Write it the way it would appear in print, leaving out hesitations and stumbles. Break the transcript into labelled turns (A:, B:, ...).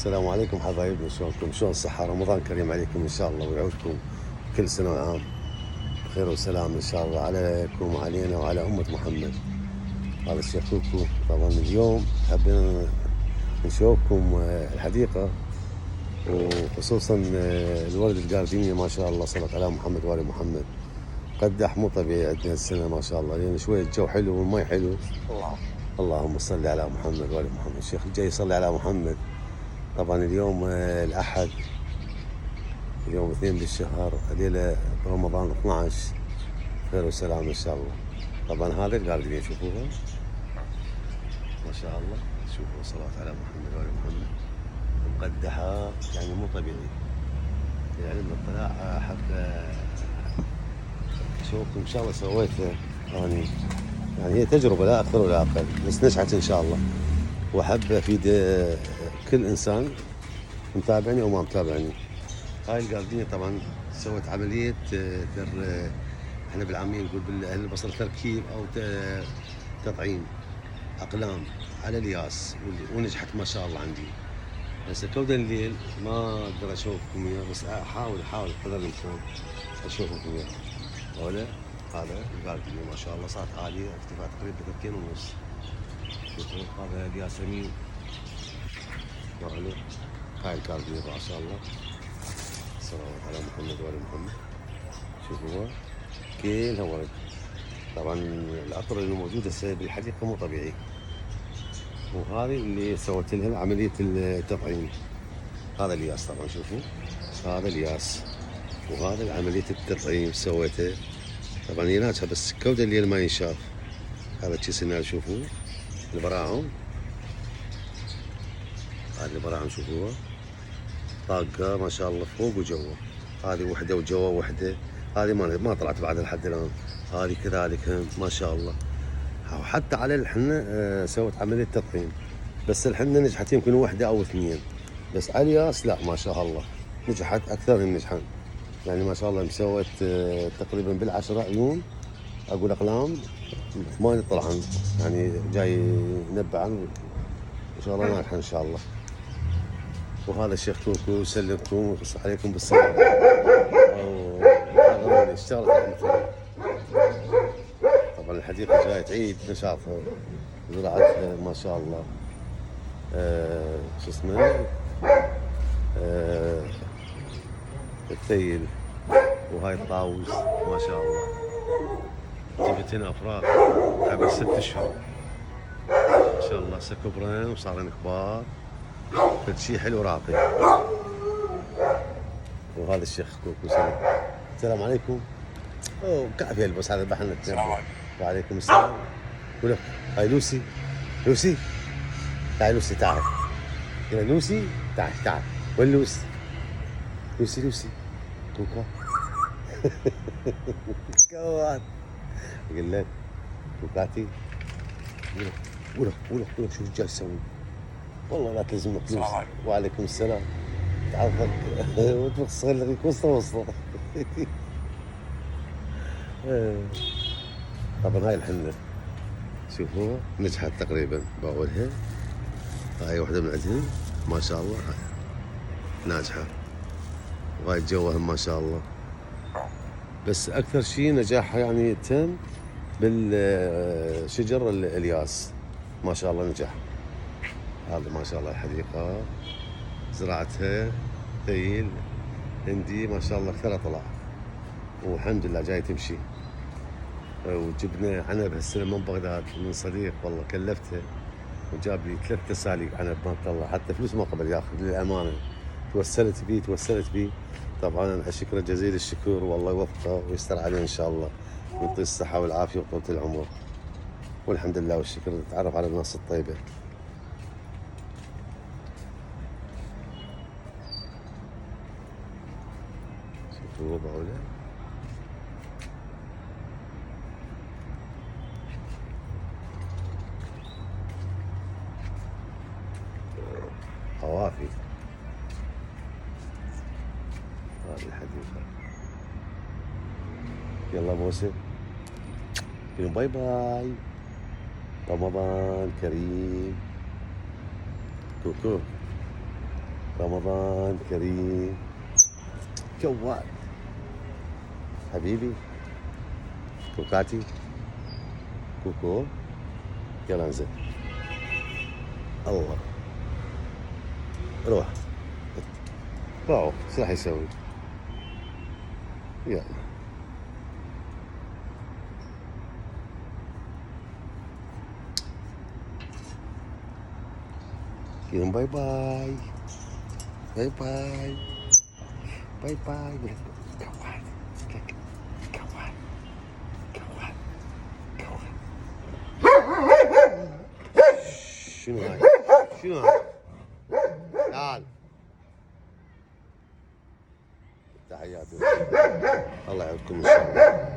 A: السلام عليكم حبايبنا، شلونكم؟ شلون الصحة؟ رمضان كريم عليكم إن شاء الله ويعودكم كل سنة وعام بخير وسلام إن شاء الله عليكم وعلينا وعلى أمة محمد. هذا الشيخ كوكو. طبعا اليوم حبينا نشوفكم الحديقة، وخصوصا الورد الجاردينيا ما شاء الله صلت على محمد وآل محمد. قدح مو طبيعي عندنا السنة ما شاء الله، لأن شوية الجو حلو والمي حلو. اللهم صل على محمد وآل محمد. الشيخ الجاي يصلي على محمد. طبعا اليوم الأحد، اليوم 2 بالشهر، ليلة رمضان 12 خير وسلام إن شاء الله. طبعا هذا الجاردينيا شوفوها ما شاء الله، شوفوا صلاة على محمد وآل محمد، مقدحة يعني مو طبيعي. يعني من الطلاع حتى شوفكم إن شاء الله سويتها يعني هي تجربة لا أكثر ولا أقل، بس نجحت إن شاء الله. وأحب أفيد كل إنسان متابعني أو ما متابعني. هاي الجاردينيا طبعا سوت عملية احنا بالعامية نقول بالأهل البصر تركيب أو تطعيم أقلام على الياس، ونجحت ما شاء الله عندي. هسه كودا الليل ما أقدر أشوفكم إياه، بس أحاول قدر الإمكان أشوفكم إياه. هذا الجاردينيا ما شاء الله صارت عالية، ارتفاع تقريبا 2.5 متر. هذا الياسمين هاي الجاردينيا ما شاء الله صلوات على محمد وآل محمد. شوفوا كلها ورد. طبعا العطر اللي موجود هسه بالحديقة مو طبيعي. وهذه اللي سوت لها عملية التطعيم. هذا الياس طبعا شوفوا، هذا الياس، وهذا عملية التطعيم سويته. طبعا هي ناجحة بس كودة اللي ما ينشاف. هذا الشيء هنا شوفوا البراعم، هذه البراعم شوفوها طاقة ما شاء الله فوق وجوا. هذه وحدة وجوا وحدة، هذه ما طلعت بعد لحد الآن. هذه كذلك ما شاء الله. وحتى على الحنة سوت عملية تطعيم، بس الحنة نجحت يمكن وحدة أو اثنين، بس على الياس لا ما شاء الله نجحت أكثر من نجحان. يعني ما شاء الله مسوت تقريبا بالعشرة عيون، أقول أقلام 8 طلعن، يعني جاي ينبع عن إن شاء الله ناجحة إن شاء الله. وهذا الشيخ كوكو يسلمكم ويصلح عليكم بالسلامة. وهذا اشتغلت رحمة. طبعا الحديقة جاية تعيد نشاطها وزراعتها ما شاء الله. شو اسمه الثيل، وهاي الطاووس ما شاء الله. جبت هنا افراخ قبل 6 اشهر ما شاء الله، هسه كبرن وصارن كبار، كل شيء حلو راقي. وهذا الشيخ كوكو سلام. السلام عليكم. اوه كعب يلبس هذا بحنا. وعليكم السلام. ولك هاي لوسي. تعال لوسي تعال. يا لوسي تعال. وين لوسي؟ لوسي كوكا. كوات اقول لك كوكاتي. ولك شو جاي تسوي؟ والله لا تلزمك لوسي. وعليكم السلام. تعرفك وتبغى لك وسطه. طبعا هاي الحنة شوفوها نجحت تقريبا بأولها. هاي واحدة من عندهم ما شاء الله ناجحة، وهاي جوهم ما شاء الله. بس أكثر شيء نجاحها يعني تم بالشجر الياس ما شاء الله نجح. هذا ما شاء الله الحديقة زراعتها ثيل هندي ما شاء الله كثر طلع، والحمد لله جاي تمشي. وجبنا عنب هالسنة من بغداد من صديق والله كلفته، وجاب لي 3 تساليق عنب ما الله، حتى فلوس ما قبل ياخذ للأمانة. توسلت بيه. طبعا أشكره جزيل الشكر، والله يوفقه ويستر عليه إن شاء الله، ويعطيه الصحة والعافية وطولة العمر. والحمد لله والشكر، نتعرف على الناس الطيبة. شوفوا بعوله خوافي. هذه الحديقة. يلا موسم باي باي. رمضان كريم. كوكو. رمضان كريم. جوال حبيبي كوكاتي كوكو. يلا انزل. الله روح روح. ايش راح يسوي؟ يلا يلا باي باي باي باي باي باي. كوان كوان كوان كوان. شنو هاي؟ شنو هاي؟ تعال. تحياتي. الله يعودكم ان شاء الله.